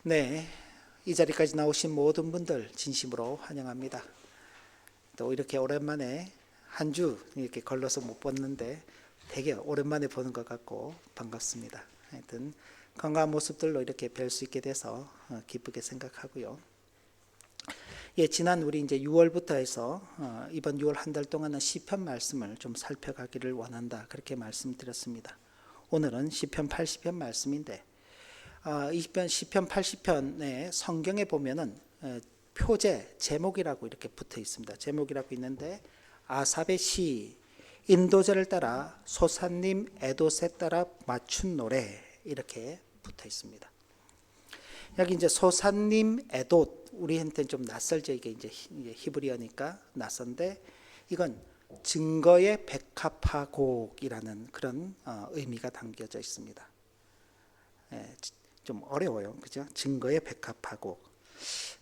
네, 이 자리까지 나오신 모든 분들 진심으로 환영합니다. 또 이렇게 오랜만에 한 주 이렇게 걸러서 못 봤는데 되게 오랜만에 보는 것 같고 반갑습니다. 하여튼 건강한 모습들로 이렇게 뵐 수 있게 돼서 기쁘게 생각하고요. 예, 지난 우리 이제 6월부터 해서 이번 6월 한 달 동안은 시편 말씀을 좀 살펴가기를 원한다. 그렇게 말씀드렸습니다. 오늘은 시편 80편 말씀인데 이 시편 80편의 성경에 보면은 표제 제목이라고 이렇게 붙어 있습니다. 제목이라고 있는데 아삽의 시 인도자를 따라 소사님 에돛에 따라 맞춘 노래 이렇게 붙어 있습니다. 여기 이제 소사님 에돛 우리한테는 좀 낯설죠. 이게 이제 히브리어니까 낯선데 이건 증거의 백합화곡이라는 그런 의미가 담겨져 있습니다. 좀 어려워요. 그죠? 증거의 백합화곡.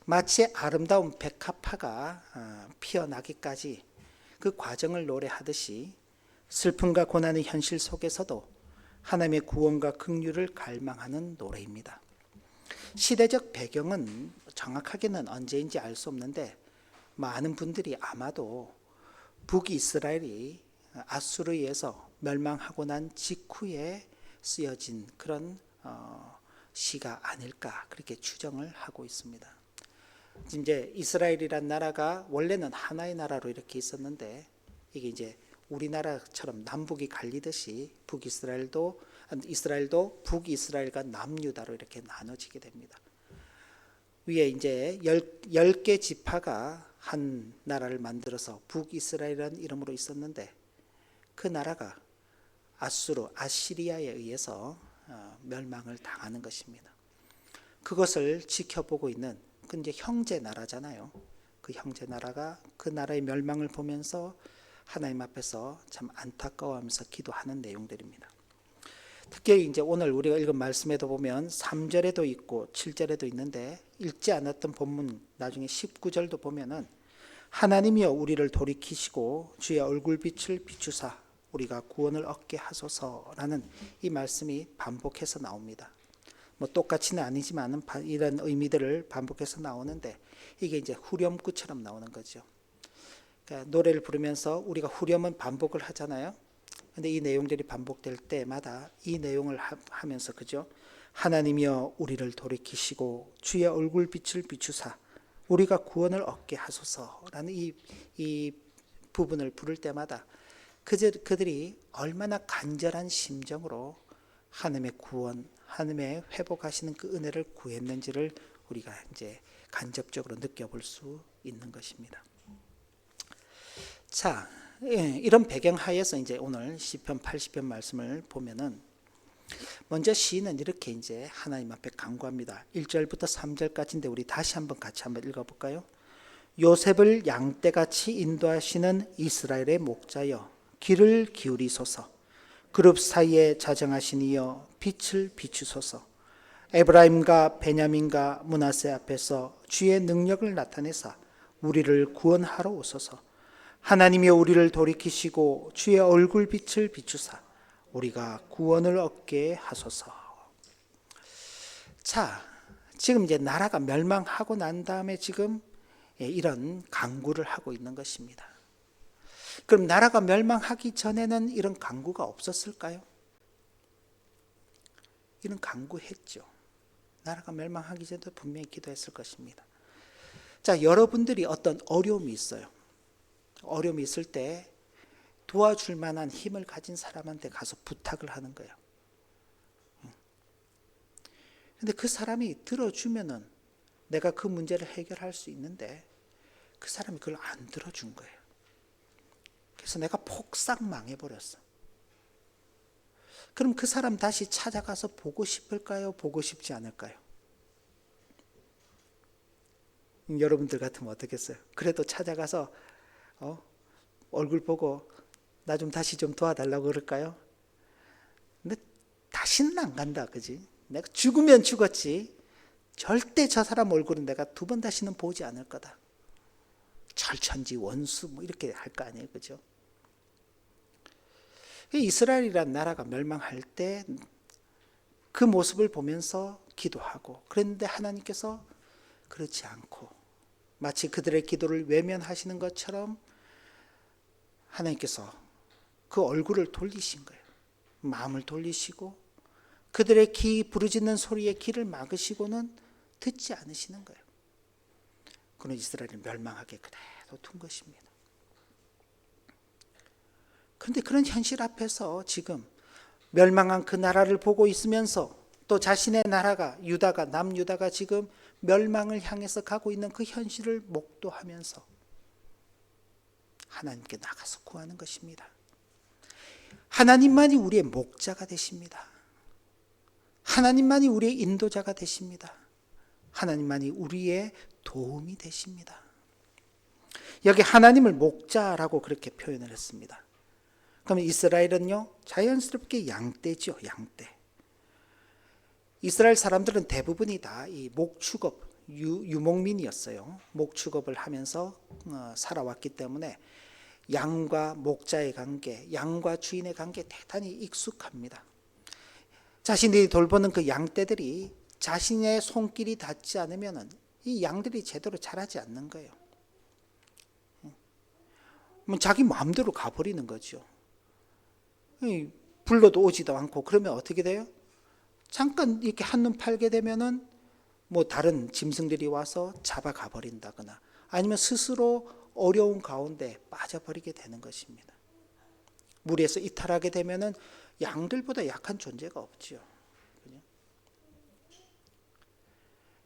마치 아름다운 백합화가 피어나기까지 그 과정을 노래하듯이 슬픔과 고난의 현실 속에서도 하나님의 구원과 긍휼을 갈망하는 노래입니다. 시대적 배경은 정확하게는 언제인지 알 수 없는데 많은 분들이 아마도 북이스라엘이 아수르에서 멸망하고 난 직후에 쓰여진 그런 시가 아닐까 그렇게 추정을 하고 있습니다. 이제 이스라엘이란 나라가 원래는 하나의 나라로 이렇게 있었는데 이게 이제 우리나라처럼 남북이 갈리듯이 이스라엘도 북이스라엘과 남유다로 이렇게 나눠지게 됩니다. 위에 이제 10개 지파가 한 나라를 만들어서 북이스라엘이라는 이름으로 있었는데 그 나라가 아시리아에 의해서 멸망을 당하는 것입니다. 그것을 지켜보고 있는 그 이제 형제 나라잖아요. 그 형제 나라가 그 나라의 멸망을 보면서 하나님 앞에서 참 안타까워하면서 기도하는 내용들입니다. 특히 이제 오늘 우리가 읽은 말씀에도 보면 3절에도 있고 7절에도 있는데 읽지 않았던 본문 나중에 19절도 보면은 하나님이여 우리를 돌이키시고 주의 얼굴빛을 비추사 우리가 구원을 얻게 하소서라는 이 말씀이 반복해서 나옵니다. 뭐 똑같이는 아니지만 이런 의미들을 반복해서 나오는데 이게 이제 후렴구처럼 나오는 거죠. 그러니까 노래를 부르면서 우리가 후렴은 반복을 하잖아요. 근데 이 내용들이 반복될 때마다 이 내용을 하면서 그죠? 하나님이여 우리를 돌이키시고 주의 얼굴빛을 비추사 우리가 구원을 얻게 하소서라는 이 부분을 부를 때마다 그들이 얼마나 간절한 심정으로 하나님의 구원, 하나님의 회복하시는 그 은혜를 구했는지를 우리가 이제 간접적으로 느껴볼 수 있는 것입니다. 자, 이런 배경 하에서 이제 오늘 시편 80편 말씀을 보면은 먼저 시인은 이렇게 이제 하나님 앞에 간구합니다. 1절부터 3절까지인데 우리 다시 한번 같이 한번 읽어볼까요? 요셉을 양떼같이 인도하시는 이스라엘의 목자여 귀를 기울이소서. 그룹 사이에 자정하신 이여 빛을 비추소서. 에브라임과 베냐민과 므낫세 앞에서 주의 능력을 나타내사 우리를 구원하러 오소서. 하나님이여 우리를 돌이키시고 주의 얼굴빛을 비추사 우리가 구원을 얻게 하소서. 자, 지금 이제 나라가 멸망하고 난 다음에 지금 이런 간구를 하고 있는 것입니다. 그럼 나라가 멸망하기 전에는 이런 간구가 없었을까요? 이런 간구했죠. 나라가 멸망하기 전에도 분명히 기도했을 것입니다. 자, 여러분들이 어떤 어려움이 있어요. 어려움이 있을 때 도와줄 만한 힘을 가진 사람한테 가서 부탁을 하는 거예요. 근데 그 사람이 들어주면은 내가 그 문제를 해결할 수 있는데 그 사람이 그걸 안 들어준 거예요. 그래서 내가 폭삭 망해버렸어. 그럼 그 사람 다시 찾아가서 보고 싶을까요? 보고 싶지 않을까요? 여러분들 같으면 어떻겠어요? 그래도 찾아가서 얼굴 보고 나 좀 다시 좀 도와달라고 그럴까요? 근데 다시는 안 간다, 그지? 내가 죽으면 죽었지 절대 저 사람 얼굴은 내가 두 번 다시는 보지 않을 거다. 철천지 원수 뭐 이렇게 할 거 아니에요, 그죠? 이스라엘이라는 나라가 멸망할 때 그 모습을 보면서 기도하고 그랬는데 하나님께서 그렇지 않고 마치 그들의 기도를 외면하시는 것처럼 하나님께서 그 얼굴을 돌리신 거예요. 마음을 돌리시고 그들의 부르짖는 소리에 귀를 막으시고는 듣지 않으시는 거예요. 그는 이스라엘을 멸망하게 그대로 둔 것입니다. 그런데 그런 현실 앞에서 지금 멸망한 그 나라를 보고 있으면서 또 자신의 나라가 유다가 남유다가 지금 멸망을 향해서 가고 있는 그 현실을 목도하면서 하나님께 나가서 구하는 것입니다. 하나님만이 우리의 목자가 되십니다. 하나님만이 우리의 인도자가 되십니다. 하나님만이 우리의 도움이 되십니다. 여기 하나님을 목자라고 그렇게 표현을 했습니다. 그러면 이스라엘은요, 자연스럽게 양떼죠, 양떼. 이스라엘 사람들은 대부분이 다 이 목축업, 유목민이었어요. 목축업을 하면서 살아왔기 때문에 양과 목자의 관계, 양과 주인의 관계 대단히 익숙합니다. 자신들이 돌보는 그 양떼들이 자신의 손길이 닿지 않으면 이 양들이 제대로 자라지 않는 거예요. 자기 마음대로 가버리는 거죠. 불러도 오지도 않고 그러면 어떻게 돼요? 잠깐 이렇게 한눈 팔게 되면은 뭐 다른 짐승들이 와서 잡아가 버린다거나 아니면 스스로 어려운 가운데 빠져버리게 되는 것입니다. 무리에서 이탈하게 되면은 양들보다 약한 존재가 없지요.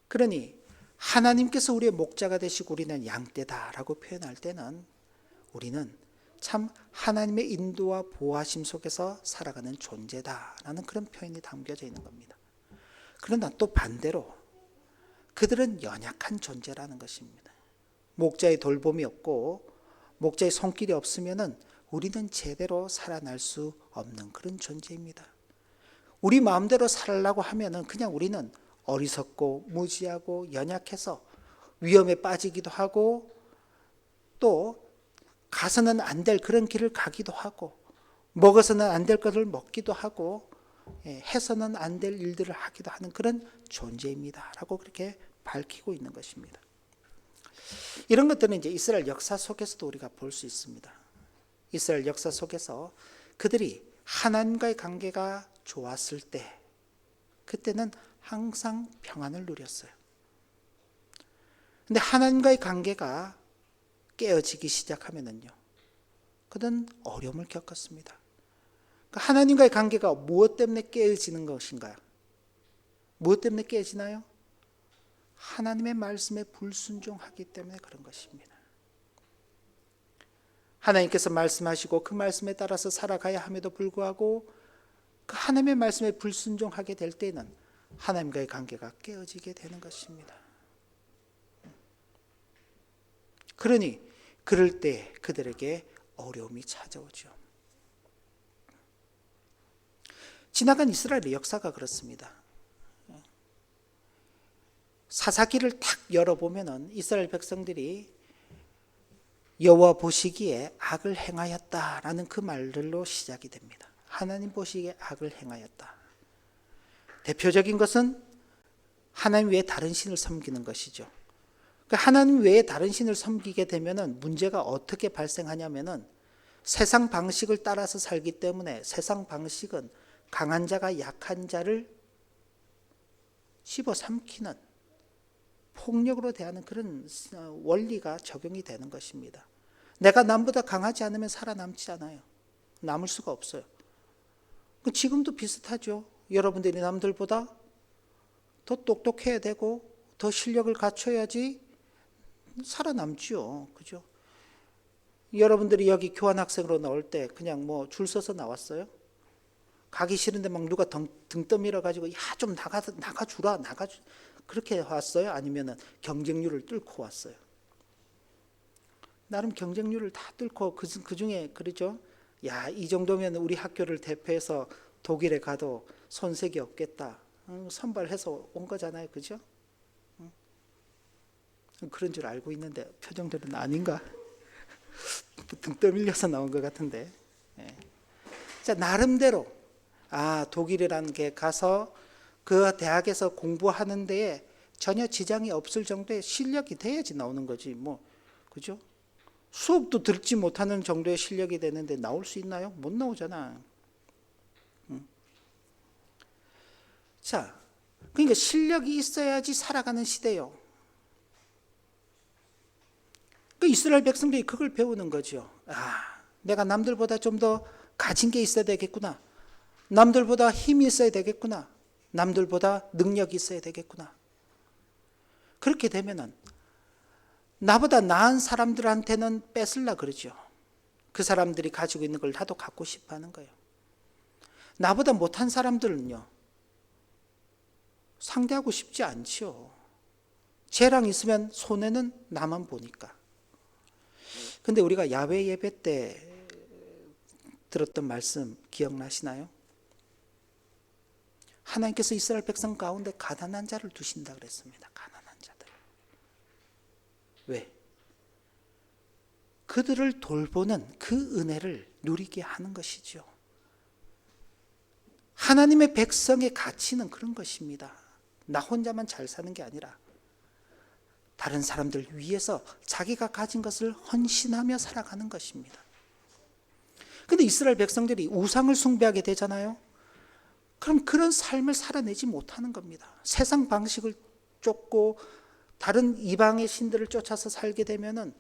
그러니 하나님께서 우리의 목자가 되시고 우리는 양떼다라고 표현할 때는 우리는 참 하나님의 인도와 보호하심 속에서 살아가는 존재다라는 그런 표현이 담겨져 있는 겁니다. 그러나 또 반대로 그들은 연약한 존재라는 것입니다. 목자의 돌봄이 없고 목자의 손길이 없으면은 우리는 제대로 살아날 수 없는 그런 존재입니다. 우리 마음대로 살려고 하면은 그냥 우리는 어리석고 무지하고 연약해서 위험에 빠지기도 하고 또 가서는 안 될 그런 길을 가기도 하고 먹어서는 안 될 것을 먹기도 하고 해서는 안 될 일들을 하기도 하는 그런 존재입니다 라고 그렇게 밝히고 있는 것입니다. 이런 것들은 이제 이스라엘 역사 속에서도 우리가 볼 수 있습니다. 이스라엘 역사 속에서 그들이 하나님과의 관계가 좋았을 때 그때는 항상 평안을 누렸어요. 근데 하나님과의 관계가 깨어지기 시작하면은요, 그들은 어려움을 겪었습니다. 그러니까 하나님과의 관계가 무엇 때문에 깨어지는 것인가요? 무엇 때문에 깨어지나요? 하나님의 말씀에 불순종하기 때문에 그런 것입니다. 하나님께서 말씀하시고 그 말씀에 따라서 살아가야 함에도 불구하고 그 하나님의 말씀에 불순종하게 될 때는 하나님과의 관계가 깨어지게 되는 것입니다. 그러니 그럴 때 그들에게 어려움이 찾아오죠. 지나간 이스라엘의 역사가 그렇습니다. 사사기를 탁 열어보면은 이스라엘 백성들이 여호와 보시기에 악을 행하였다라는 그 말들로 시작이 됩니다. 하나님 보시기에 악을 행하였다. 대표적인 것은 하나님 외에 다른 신을 섬기는 것이죠. 하나님 외에 다른 신을 섬기게 되면은 문제가 어떻게 발생하냐면은 세상 방식을 따라서 살기 때문에 세상 방식은 강한 자가 약한 자를 씹어삼키는 폭력으로 대하는 그런 원리가 적용이 되는 것입니다. 내가 남보다 강하지 않으면 살아남지 않아요. 남을 수가 없어요. 지금도 비슷하죠. 여러분들이 남들보다 더 똑똑해야 되고 더 실력을 갖춰야지 살아남지요. 그죠? 여러분들이 여기 교환학생으로 나올 때 그냥 뭐 줄 서서 나왔어요? 가기 싫은데 막 누가 등 떠밀어 가지고 야 좀 나가주라 그렇게 왔어요? 아니면은 경쟁률을 뚫고 왔어요? 나름 경쟁률을 다 뚫고 그 중에 그러죠. 야, 이 정도면 우리 학교를 대표해서 독일에 가도 손색이 없겠다. 선발해서 온 거잖아요, 그죠? 그런 줄 알고 있는데 표정들은 아닌가? 등 떠밀려서 나온 것 같은데. 자, 나름대로 독일이라는 게 가서 그 대학에서 공부하는 데에 전혀 지장이 없을 정도의 실력이 돼야지 나오는 거지 뭐, 그죠? 수업도 듣지 못하는 정도의 실력이 되는데 나올 수 있나요? 못 나오잖아. 자, 그러니까 실력이 있어야지 살아가는 시대요. 그 이스라엘 백성들이 그걸 배우는 거죠. 아, 내가 남들보다 좀 더 가진 게 있어야 되겠구나. 남들보다 힘이 있어야 되겠구나. 남들보다 능력이 있어야 되겠구나. 그렇게 되면은 나보다 나은 사람들한테는 뺏으려 그러죠. 그 사람들이 가지고 있는 걸 나도 갖고 싶어 하는 거예요. 나보다 못한 사람들은요, 상대하고 싶지 않죠. 쟤랑 있으면 손해는 나만 보니까. 근데 우리가 야외 예배 때 들었던 말씀 기억나시나요? 하나님께서 이스라엘 백성 가운데 가난한 자를 두신다 그랬습니다. 가난한 자들. 왜? 그들을 돌보는 그 은혜를 누리게 하는 것이죠. 하나님의 백성의 가치는 그런 것입니다. 나 혼자만 잘 사는 게 아니라 다른 사람들 위해서 자기가 가진 것을 헌신하며 살아가는 것입니다. 근데 이스라엘 백성들이 우상을 숭배하게 되잖아요. 그럼 그런 삶을 살아내지 못하는 겁니다. 세상 방식을 쫓고 다른 이방의 신들을 쫓아서 살게 되면은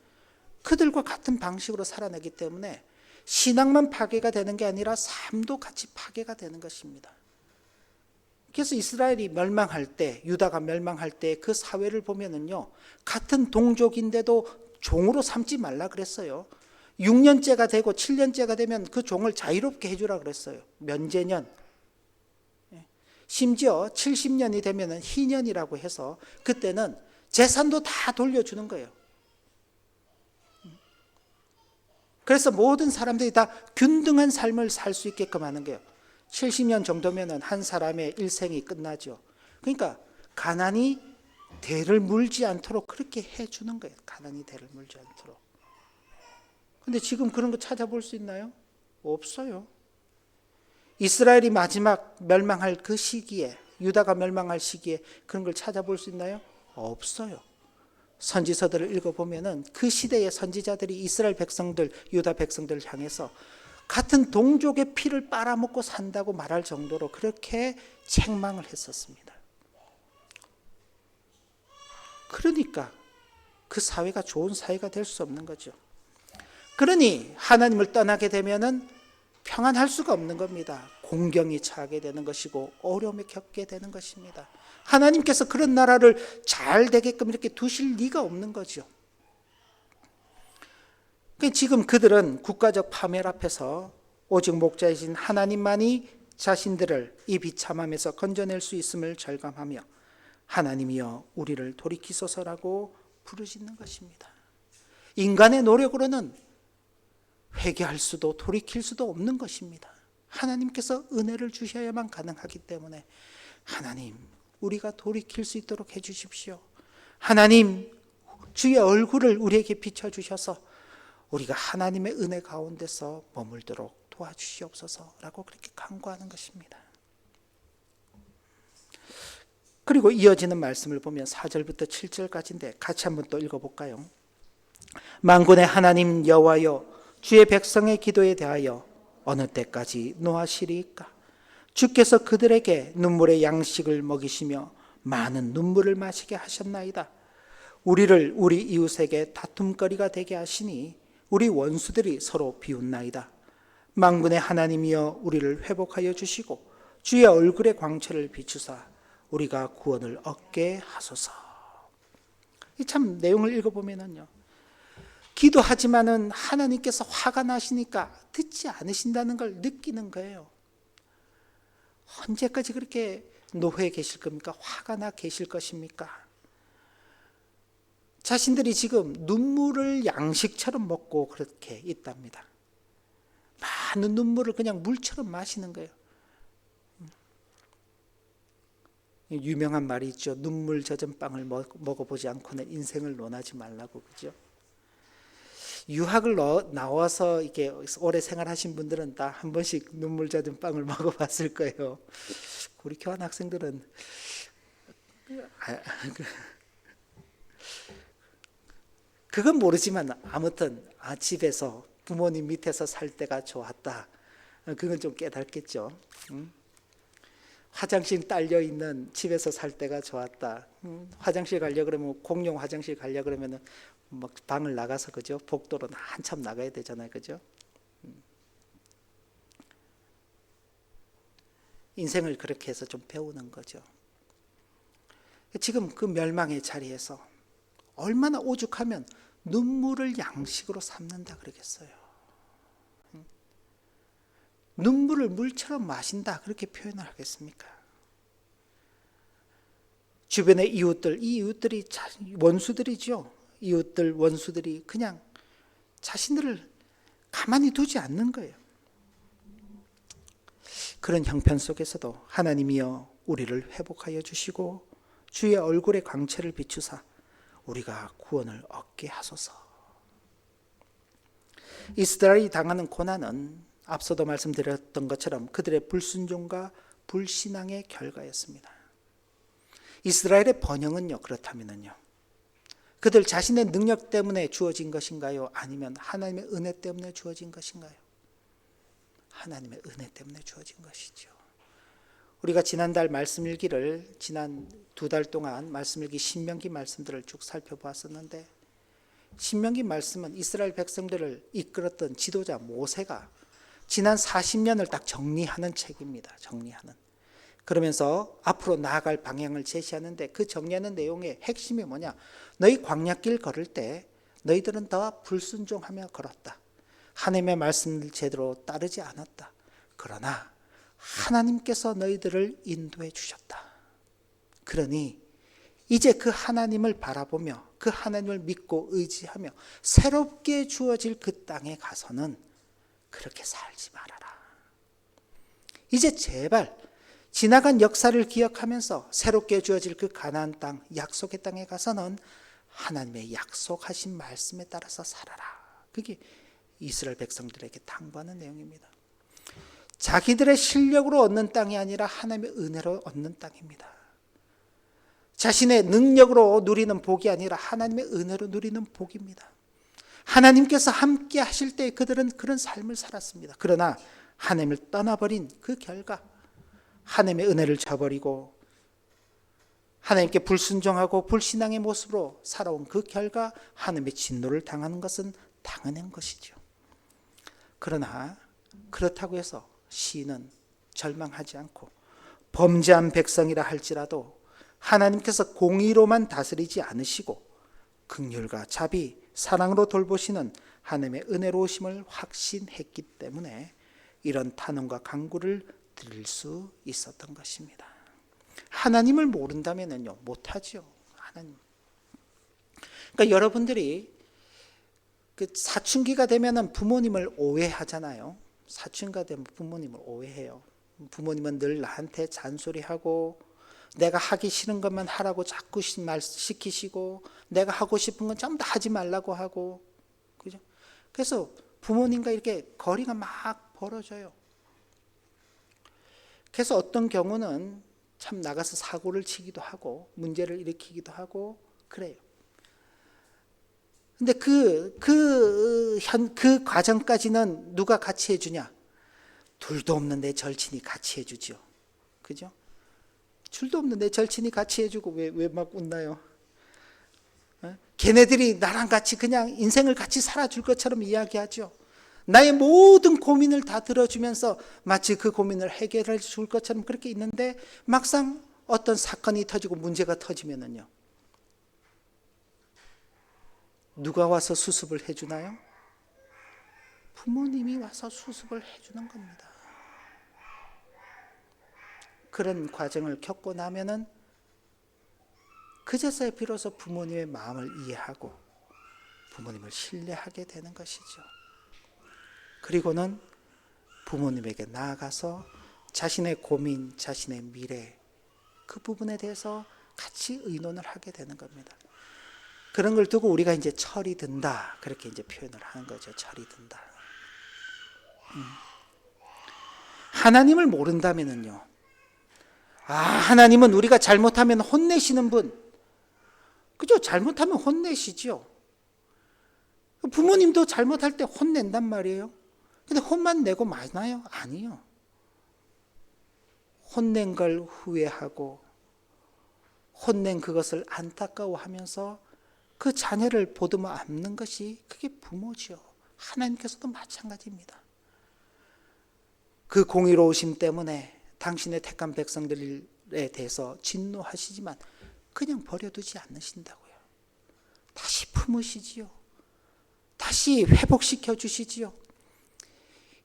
그들과 같은 방식으로 살아내기 때문에 신앙만 파괴가 되는 게 아니라 삶도 같이 파괴가 되는 것입니다. 그래서 이스라엘이 멸망할 때, 유다가 멸망할 때 그 사회를 보면은요, 같은 동족인데도 종으로 삼지 말라 그랬어요. 6년째가 되고 7년째가 되면 그 종을 자유롭게 해주라 그랬어요. 면제년. 심지어 70년이 되면은 희년이라고 해서 그때는 재산도 다 돌려주는 거예요. 그래서 모든 사람들이 다 균등한 삶을 살 수 있게끔 하는 거예요. 70년 정도면은 한 사람의 일생이 끝나죠. 그러니까 가난이 대를 물지 않도록 그렇게 해주는 거예요. 가난이 대를 물지 않도록. 근데 지금 그런 거 찾아볼 수 있나요? 없어요. 이스라엘이 마지막 멸망할 그 시기에, 유다가 멸망할 시기에 그런 걸 찾아볼 수 있나요? 없어요. 선지서들을 읽어보면은 그 시대의 선지자들이 이스라엘 백성들, 유다 백성들을 향해서 같은 동족의 피를 빨아먹고 산다고 말할 정도로 그렇게 책망을 했었습니다. 그러니까 그 사회가 좋은 사회가 될 수 없는 거죠. 그러니 하나님을 떠나게 되면은 평안할 수가 없는 겁니다. 공경이 처하게 되는 것이고 어려움을 겪게 되는 것입니다. 하나님께서 그런 나라를 잘 되게끔 이렇게 두실 리가 없는 거죠. 지금 그들은 국가적 파멸 앞에서 오직 목자이신 하나님만이 자신들을 이 비참함에서 건져낼 수 있음을 절감하며 하나님이여 우리를 돌이키소서라고 부르짖는 것입니다. 인간의 노력으로는 회개할 수도 돌이킬 수도 없는 것입니다. 하나님께서 은혜를 주셔야만 가능하기 때문에 하나님 우리가 돌이킬 수 있도록 해주십시오. 하나님 주의 얼굴을 우리에게 비춰주셔서 우리가 하나님의 은혜 가운데서 머물도록 도와주시옵소서라고 그렇게 간구하는 것입니다. 그리고 이어지는 말씀을 보면 4절부터 7절까지인데 같이 한번 또 읽어볼까요? 만군의 하나님 여호와여 주의 백성의 기도에 대하여 어느 때까지 노하시리이까? 주께서 그들에게 눈물의 양식을 먹이시며 많은 눈물을 마시게 하셨나이다. 우리를 우리 이웃에게 다툼거리가 되게 하시니 우리 원수들이 서로 비웃나이다. 만군의 하나님이여 우리를 회복하여 주시고 주의 얼굴의 광채를 비추사 우리가 구원을 얻게 하소서. 참 내용을 읽어보면요, 기도하지만은 하나님께서 화가 나시니까 듣지 않으신다는 걸 느끼는 거예요. 언제까지 그렇게 노회에 계실 겁니까? 화가 나 계실 것입니까? 자신들이 지금 눈물을 양식처럼 먹고 그렇게 있답니다. 많은 눈물을 그냥 물처럼 마시는 거예요. 유명한 말이 있죠. 눈물 젖은 빵을 먹어보지 않고는 인생을 논하지 말라고, 그죠? 유학을 나와서 이렇게 오래 생활하신 분들은 다 한 번씩 눈물 젖은 빵을 먹어봤을 거예요. 우리 교환 학생들은 그건 모르지만 아무튼 집에서 부모님 밑에서 살 때가 좋았다. 그건 좀 깨닫겠죠. 화장실 딸려 있는 집에서 살 때가 좋았다. 화장실 가려 그러면 공용 화장실 가려 그러면은 막 방을 나가서 그죠? 복도로 한참 나가야 되잖아요, 그죠? 인생을 그렇게 해서 좀 배우는 거죠. 지금 그 멸망의 자리에서 얼마나 오죽하면 눈물을 양식으로 삼는다 그러겠어요. 눈물을 물처럼 마신다 그렇게 표현을 하겠습니까? 주변의 이웃들, 이 이웃들이 원수들이죠. 이웃들, 원수들이 그냥 자신들을 가만히 두지 않는 거예요. 그런 형편 속에서도 하나님이여 우리를 회복하여 주시고 주의 얼굴의 광채를 비추사 우리가 구원을 얻게 하소서. 이스라엘이 당하는 고난은 앞서도 말씀드렸던 것처럼 그들의 불순종과 불신앙의 결과였습니다. 이스라엘의 번영은요, 그렇다면요, 그들 자신의 능력 때문에 주어진 것인가요? 아니면 하나님의 은혜 때문에 주어진 것인가요? 하나님의 은혜 때문에 주어진 것이죠. 우리가 지난달 말씀일기를 지난 2달 동안 말씀일기 신명기 말씀들을 쭉 살펴보았었는데, 신명기 말씀은 이스라엘 백성들을 이끌었던 지도자 모세가 지난 40년을 딱 정리하는 책입니다. 정리하는. 그러면서 앞으로 나아갈 방향을 제시하는데 그 정리하는 내용의 핵심이 뭐냐? 너희 광야길 걸을 때 너희들은 더 불순종하며 걸었다. 하나님의 말씀을 제대로 따르지 않았다. 그러나 하나님께서 너희들을 인도해 주셨다. 그러니 이제 그 하나님을 바라보며 그 하나님을 믿고 의지하며 새롭게 주어질 그 땅에 가서는 그렇게 살지 말아라. 이제 제발 지나간 역사를 기억하면서 새롭게 주어질 그 가나안 땅, 약속의 땅에 가서는 하나님의 약속하신 말씀에 따라서 살아라. 그게 이스라엘 백성들에게 당부하는 내용입니다. 자기들의 실력으로 얻는 땅이 아니라 하나님의 은혜로 얻는 땅입니다. 자신의 능력으로 누리는 복이 아니라 하나님의 은혜로 누리는 복입니다. 하나님께서 함께 하실 때 그들은 그런 삶을 살았습니다. 그러나 하나님을 떠나버린 그 결과, 하나님의 은혜를 저버리고 하나님께 불순종하고 불신앙의 모습으로 살아온 그 결과 하나님의 진노를 당하는 것은 당연한 것이죠. 그러나 그렇다고 해서 시인은 절망하지 않고 범죄한 백성이라 할지라도 하나님께서 공의로만 다스리지 않으시고 긍휼과 자비, 사랑으로 돌보시는 하나님의 은혜로우심을 확신했기 때문에 이런 탄원과 간구를 드릴 수 있었던 것입니다. 하나님을 모른다면요, 못하죠. 하나님. 그러니까 여러분들이 그 사춘기가 되면은 부모님을 오해하잖아요. 사춘기가 되면 부모님을 오해해요. 부모님은 늘 나한테 잔소리하고 내가 하기 싫은 것만 하라고 자꾸 시키시고 내가 하고 싶은 건 전부 다 하지 말라고 하고, 그죠? 그래서 부모님과 이렇게 거리가 막 벌어져요. 그래서 어떤 경우는 참 나가서 사고를 치기도 하고 문제를 일으키기도 하고 그래요. 근데 그 과정까지는 누가 같이 해주냐? 둘도 없는 내 절친이 같이 해주죠. 그죠? 줄도 없는 내 절친이 같이 해주고 왜 막 웃나요? 걔네들이 나랑 같이 그냥 인생을 같이 살아줄 것처럼 이야기하죠. 나의 모든 고민을 다 들어주면서 마치 그 고민을 해결해 줄 것처럼 그렇게 있는데 막상 어떤 사건이 터지고 문제가 터지면은요, 누가 와서 수습을 해주나요? 부모님이 와서 수습을 해주는 겁니다. 그런 과정을 겪고 나면은 그제서야 비로소 부모님의 마음을 이해하고 부모님을 신뢰하게 되는 것이죠. 그리고는 부모님에게 나아가서 자신의 고민, 자신의 미래, 그 부분에 대해서 같이 의논을 하게 되는 겁니다. 그런 걸 두고 우리가 이제 철이 든다, 그렇게 이제 표현을 하는 거죠. 철이 든다. 하나님을 모른다면은요, 하나님은 우리가 잘못하면 혼내시는 분. 그죠? 잘못하면 혼내시죠. 부모님도 잘못할 때 혼낸단 말이에요. 근데 혼만 내고 마나요? 아니요. 혼낸 걸 후회하고 혼낸 그것을 안타까워하면서 그 자녀를 보듬어 안는 것이 그게 부모지요. 하나님께서도 마찬가지입니다. 그 공의로우심 때문에 당신의 택한 백성들에 대해서 진노하시지만 그냥 버려두지 않으신다고요. 다시 품으시지요. 다시 회복시켜 주시지요.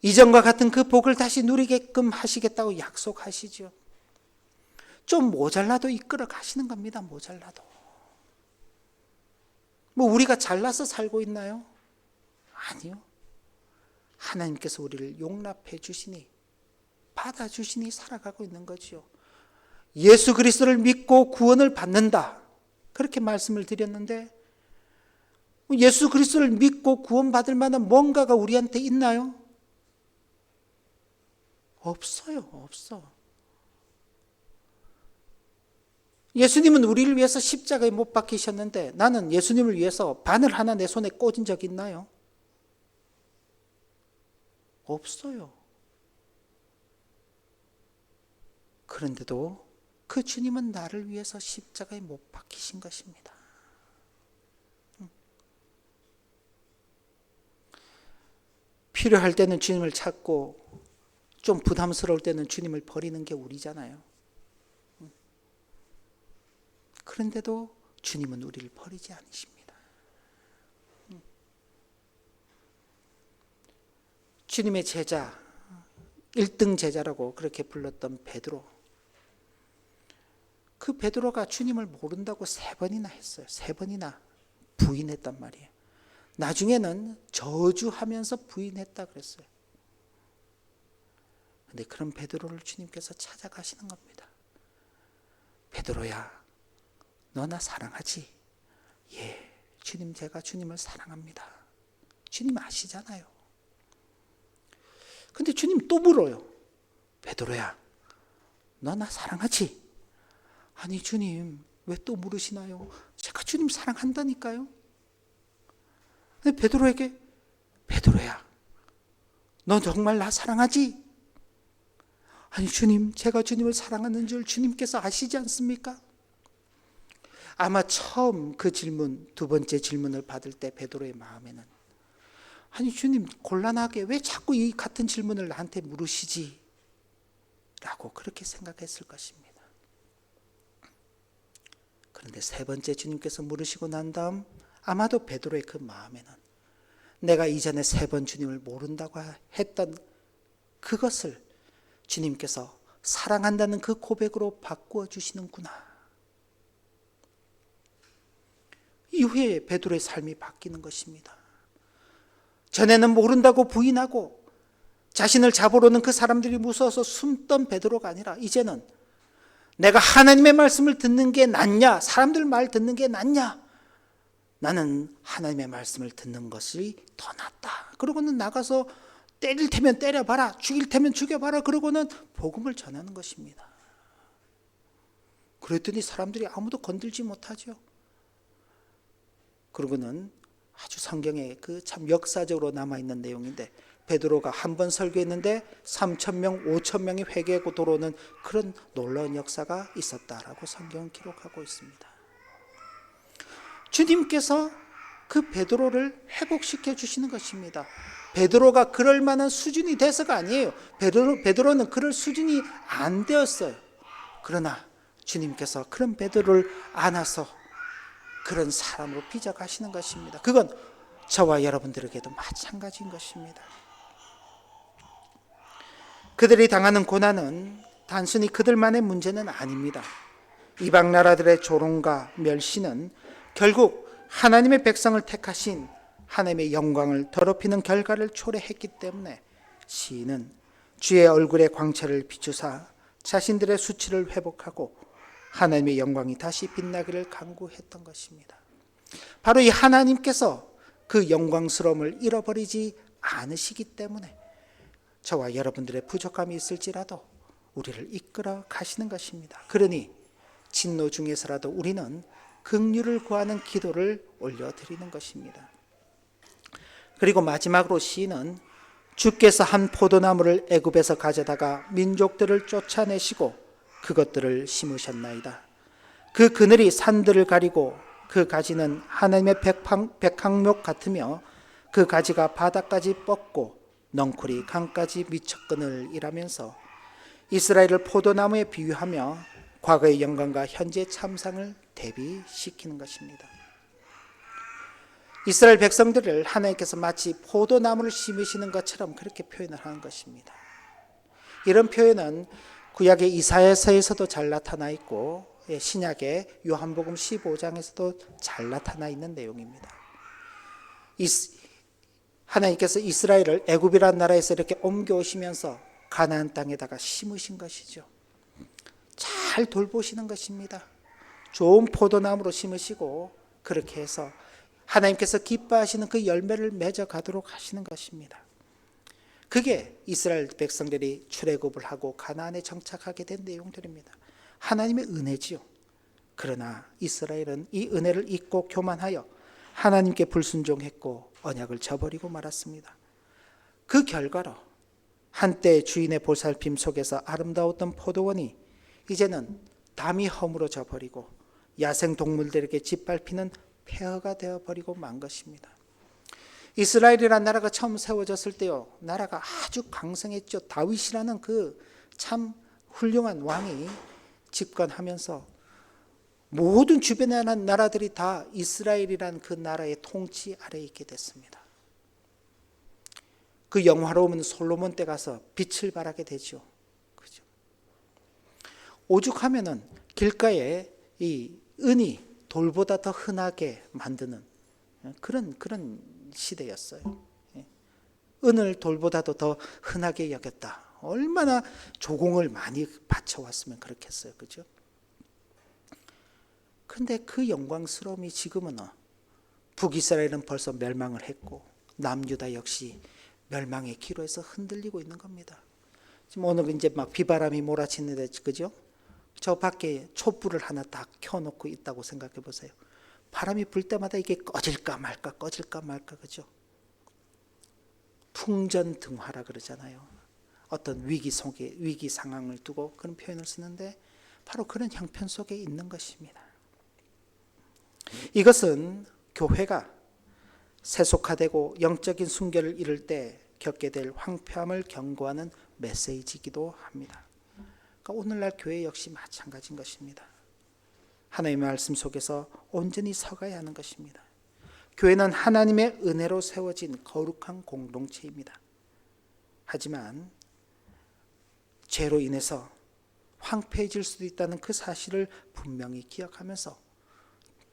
이전과 같은 그 복을 다시 누리게끔 하시겠다고 약속하시죠. 좀 모자라도 이끌어 가시는 겁니다. 모자라도. 뭐 우리가 잘나서 살고 있나요? 아니요. 하나님께서 우리를 용납해 주시니, 받아주시니 살아가고 있는 거죠. 예수 그리스도를 믿고 구원을 받는다, 그렇게 말씀을 드렸는데, 예수 그리스도를 믿고 구원받을 만한 뭔가가 우리한테 있나요? 없어요. 없어. 예수님은 우리를 위해서 십자가에 못 박히셨는데 나는 예수님을 위해서 바늘 하나 내 손에 꽂은 적 있나요? 없어요. 그런데도 그 주님은 나를 위해서 십자가에 못 박히신 것입니다. 필요할 때는 주님을 찾고 좀 부담스러울 때는 주님을 버리는 게 우리잖아요. 그런데도 주님은 우리를 버리지 않으십니다. 주님의 제자, 1등 제자라고 그렇게 불렀던 베드로. 그 베드로가 주님을 모른다고 3번이나 했어요. 3번이나 부인했단 말이에요. 나중에는 저주하면서 부인했다 그랬어요. 그런데 그런 베드로를 주님께서 찾아가시는 겁니다. 베드로야, 너 나 사랑하지? 예, 주님, 제가 주님을 사랑합니다. 주님 아시잖아요. 근데 주님 또 물어요. 베드로야, 너 나 사랑하지? 아니 주님, 왜 또 물으시나요? 제가 주님 사랑한다니까요. 근데 베드로에게, 베드로야, 너 정말 나 사랑하지? 아니 주님, 제가 주님을 사랑하는 줄 주님께서 아시지 않습니까? 아마 처음 그 질문, 2번째 질문을 받을 때 베드로의 마음에는, 아니 주님, 곤란하게 왜 자꾸 이 같은 질문을 나한테 물으시지? 라고 그렇게 생각했을 것입니다. 그런데 3번째 주님께서 물으시고 난 다음 아마도 베드로의 그 마음에는, 내가 이전에 3번 주님을 모른다고 했던 그것을 주님께서 사랑한다는 그 고백으로 바꾸어 주시는구나. 이후에 베드로의 삶이 바뀌는 것입니다. 전에는 모른다고 부인하고 자신을 잡으러는 그 사람들이 무서워서 숨던 베드로가 아니라 이제는 내가 하나님의 말씀을 듣는 게 낫냐, 사람들 말 듣는 게 낫냐, 나는 하나님의 말씀을 듣는 것이 더 낫다. 그러고는 나가서 때릴 테면 때려봐라, 죽일 테면 죽여봐라, 그러고는 복음을 전하는 것입니다. 그랬더니 사람들이 아무도 건들지 못하죠. 그러고는 아주 성경에 그 참 역사적으로 남아있는 내용인데, 베드로가 한 번 설교했는데 3,000명, 5,000명이 회개하고 돌아오는 그런 놀라운 역사가 있었다라고 성경은 기록하고 있습니다. 주님께서 그 베드로를 회복시켜 주시는 것입니다. 베드로가 그럴 만한 수준이 돼서가 아니에요. 베드로는 그럴 수준이 안 되었어요. 그러나 주님께서 그런 베드로를 안아서 그런 사람으로 빚어가시는 것입니다. 그건 저와 여러분들에게도 마찬가지인 것입니다. 그들이 당하는 고난은 단순히 그들만의 문제는 아닙니다. 이방 나라들의 조롱과 멸시는 결국 하나님의 백성을 택하신 하나님의 영광을 더럽히는 결과를 초래했기 때문에 시인은 주의 얼굴의 광채를 비추사 자신들의 수치를 회복하고 하나님의 영광이 다시 빛나기를 간구했던 것입니다. 바로 이 하나님께서 그 영광스러움을 잃어버리지 않으시기 때문에 저와 여러분들의 부족함이 있을지라도 우리를 이끌어 가시는 것입니다. 그러니 진노 중에서라도 우리는 긍휼을 구하는 기도를 올려드리는 것입니다. 그리고 마지막으로 시인은 주께서 한 포도나무를 애굽에서 가져다가 민족들을 쫓아내시고 그것들을 심으셨나이다. 그 그늘이 산들을 가리고 그 가지는 하나님의 백항목 같으며 그 가지가 바다까지 뻗고 넝쿨이 강까지 미쳤거늘 이라면서 이스라엘을 포도나무에 비유하며 과거의 영광과 현재의 참상을 대비시키는 것입니다. 이스라엘 백성들을 하나님께서 마치 포도나무를 심으시는 것처럼 그렇게 표현을 하는 것입니다. 이런 표현은 구약의 이사야서에서도 잘 나타나 있고 신약의 요한복음 15장에서도 잘 나타나 있는 내용입니다. 하나님께서 이스라엘을 애굽이라는 나라에서 이렇게 옮겨오시면서 가나안 땅에다가 심으신 것이죠. 잘 돌보시는 것입니다. 좋은 포도나무로 심으시고 그렇게 해서 하나님께서 기뻐하시는 그 열매를 맺어가도록 하시는 것입니다. 그게 이스라엘 백성들이 출애굽을 하고 가나안에 정착하게 된 내용들입니다. 하나님의 은혜지요. 그러나 이스라엘은 이 은혜를 잊고 교만하여 하나님께 불순종했고 언약을 저버리고 말았습니다. 그 결과로 한때 주인의 보살핌 속에서 아름다웠던 포도원이 이제는 담이 허물어져 버리고 야생 동물들에게 짓밟히는 폐허가 되어버리고 만 것입니다. 이스라엘이라는 나라가 처음 세워졌을 때요, 나라가 아주 강성했죠. 다윗이라는 그 참 훌륭한 왕이 집권하면서 모든 주변의 나라들이 다 이스라엘이라는 그 나라의 통치 아래에 있게 됐습니다. 그 영화로움은 솔로몬 때 가서 빛을 발하게 되죠. 그죠? 오죽하면은 길가에 이 은이 돌보다 더 흔하게 만드는 그런 시대였어요. 은을 돌보다도 더 흔하게 여겼다. 얼마나 조공을 많이 바쳐왔으면 그렇겠어요. 그죠? 근데 그 영광스러움이 지금은 북이스라엘은 벌써 멸망을 했고 남유다 역시 멸망의 기로에서 흔들리고 있는 겁니다. 지금 오늘 이제 막 비바람이 몰아치는데 그죠? 저 밖에 촛불을 하나 딱 켜놓고 있다고 생각해 보세요. 바람이 불 때마다 이게 꺼질까 말까 그죠? 풍전등화라 그러잖아요. 어떤 위기 속에 위기 상황을 두고 그런 표현을 쓰는데 바로 그런 형편 속에 있는 것입니다. 이것은 교회가 세속화되고 영적인 순결을 이룰 때 겪게 될 황폐함을 경고하는 메시지이기도 합니다. 그러니까 오늘날 교회 역시 마찬가지인 것입니다. 하나님의 말씀 속에서 온전히 서가야 하는 것입니다. 교회는 하나님의 은혜로 세워진 거룩한 공동체입니다. 하지만 죄로 인해서 황폐해질 수도 있다는 그 사실을 분명히 기억하면서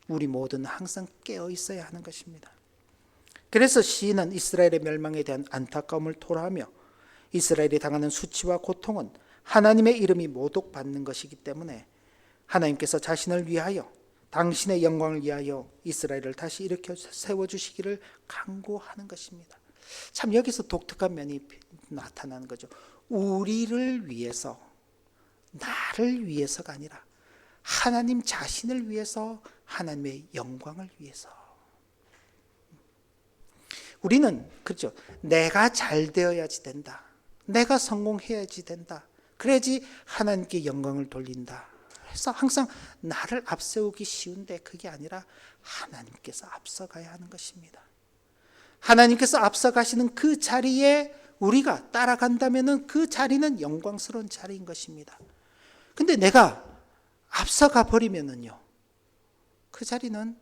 우리 모두는 항상 깨어 있어야 하는 것입니다. 그래서 시인은 이스라엘의 멸망에 대한 안타까움을 토로하며 이스라엘이 당하는 수치와 고통은 하나님의 이름이 모독받는 것이기 때문에 하나님께서 자신을 위하여 당신의 영광을 위하여 이스라엘을 다시 일으켜 세워주시기를 간구하는 것입니다. 참 여기서 독특한 면이 나타나는 거죠. 우리를 위해서, 나를 위해서가 아니라 하나님 자신을 위해서, 하나님의 영광을 위해서. 우리는 그렇죠. 내가 잘 되어야지 된다. 내가 성공해야지 된다. 그래야지 하나님께 영광을 돌린다. 그래서 항상 나를 앞세우기 쉬운데 그게 아니라 하나님께서 앞서가야 하는 것입니다. 하나님께서 앞서가시는 그 자리에 우리가 따라간다면 그 자리는 영광스러운 자리인 것입니다. 근데 내가 앞서가 버리면은요, 그 자리는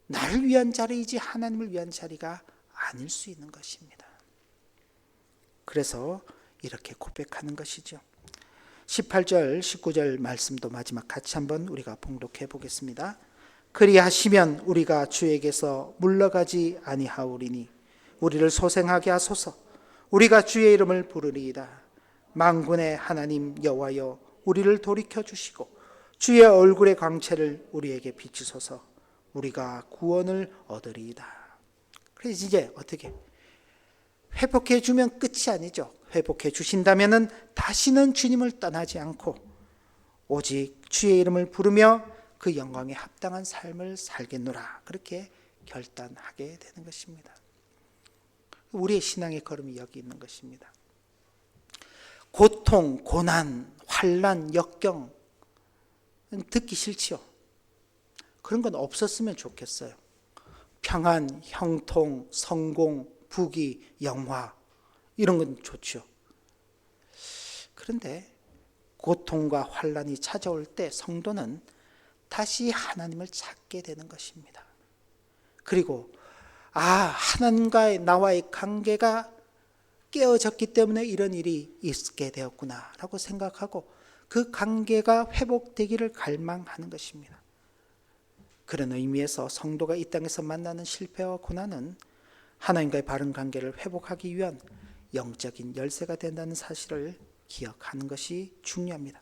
나를 위한 자리이지 하나님을 위한 자리가 아닐 수 있는 것입니다. 그래서 이렇게 고백하는 것이죠. 18절 19절 말씀도 마지막 같이 한번 우리가 봉독해 보겠습니다. 그리하시면 우리가 주에게서 물러가지 아니하오리니 우리를 소생하게 하소서. 우리가 주의 이름을 부르리이다. 만군의 하나님 여호와여, 우리를 돌이켜 주시고 주의 얼굴의 광채를 우리에게 비추소서. 우리가 구원을 얻으리이다. 그래서 이제 어떻게 회복해 주면 끝이 아니죠. 회복해 주신다면은 다시는 주님을 떠나지 않고 오직 주의 이름을 부르며 그 영광에 합당한 삶을 살겠노라, 그렇게 결단하게 되는 것입니다. 우리의 신앙의 걸음이 여기 있는 것입니다. 고통, 고난, 환난, 역경 듣기 싫지요. 그런 건 없었으면 좋겠어요. 평안, 형통, 성공, 부귀, 영화, 이런 건 좋죠. 그런데 고통과 환난이 찾아올 때 성도는 다시 하나님을 찾게 되는 것입니다. 그리고 하나님과의 나와의 관계가 깨어졌기 때문에 이런 일이 있게 되었구나 라고 생각하고 그 관계가 회복되기를 갈망하는 것입니다. 그런 의미에서 성도가 이 땅에서 만나는 실패와 고난은 하나님과의 바른 관계를 회복하기 위한 영적인 열쇠가 된다는 사실을 기억하는 것이 중요합니다.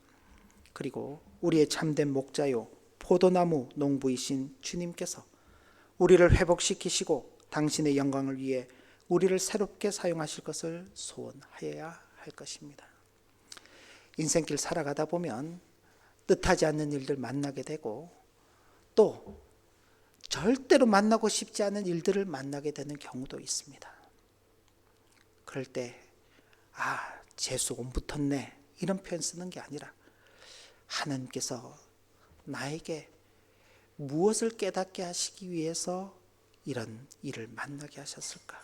그리고 우리의 참된 목자요 포도나무 농부이신 주님께서 우리를 회복시키시고 당신의 영광을 위해 우리를 새롭게 사용하실 것을 소원하여야 할 것입니다. 인생길 살아가다 보면 뜻하지 않는 일들 만나게 되고 또 절대로 만나고 싶지 않은 일들을 만나게 되는 경우도 있습니다. 그럴 때 재수 온 붙었네, 이런 표현 쓰는 게 아니라 하나님께서 나에게 무엇을 깨닫게 하시기 위해서 이런 일을 만나게 하셨을까?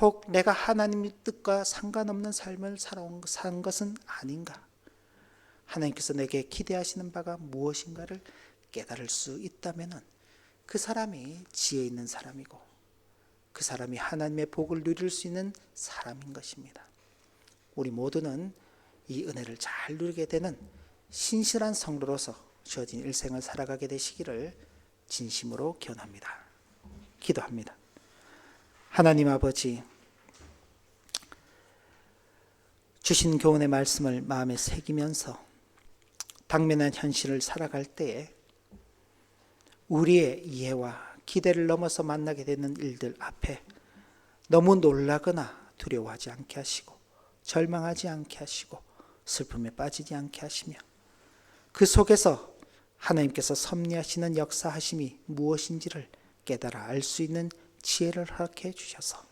혹 내가 하나님의 뜻과 상관없는 삶을 산 것은 아닌가? 하나님께서 내게 기대하시는 바가 무엇인가를 깨달을 수 있다면 그 사람이 지혜 있는 사람이고 그 사람이 하나님의 복을 누릴 수 있는 사람인 것입니다. 우리 모두는 이 은혜를 잘 누리게 되는 신실한 성도로서 주어진 일생을 살아가게 되시기를 진심으로 기원합니다. 기도합니다. 하나님 아버지, 주신 교훈의 말씀을 마음에 새기면서 당면한 현실을 살아갈 때에 우리의 이해와 기대를 넘어서 만나게 되는 일들 앞에 너무 놀라거나 두려워하지 않게 하시고 절망하지 않게 하시고 슬픔에 빠지지 않게 하시며 그 속에서 하나님께서 섭리하시는 역사하심이 무엇인지를 깨달아 알 수 있는 지혜를 허락해 주셔서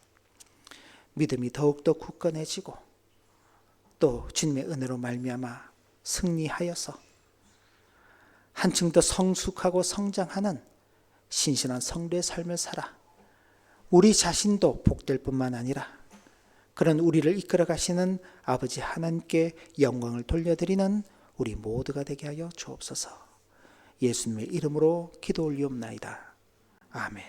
믿음이 더욱더 굳건해지고 또 주님의 은혜로 말미암아 승리하여서 한층 더 성숙하고 성장하는 신실한 성도의 삶을 살아 우리 자신도 복될 뿐만 아니라 그런 우리를 이끌어 가시는 아버지 하나님께 영광을 돌려드리는 우리 모두가 되게 하여 주옵소서. 예수님의 이름으로 기도 올리옵나이다. 아멘.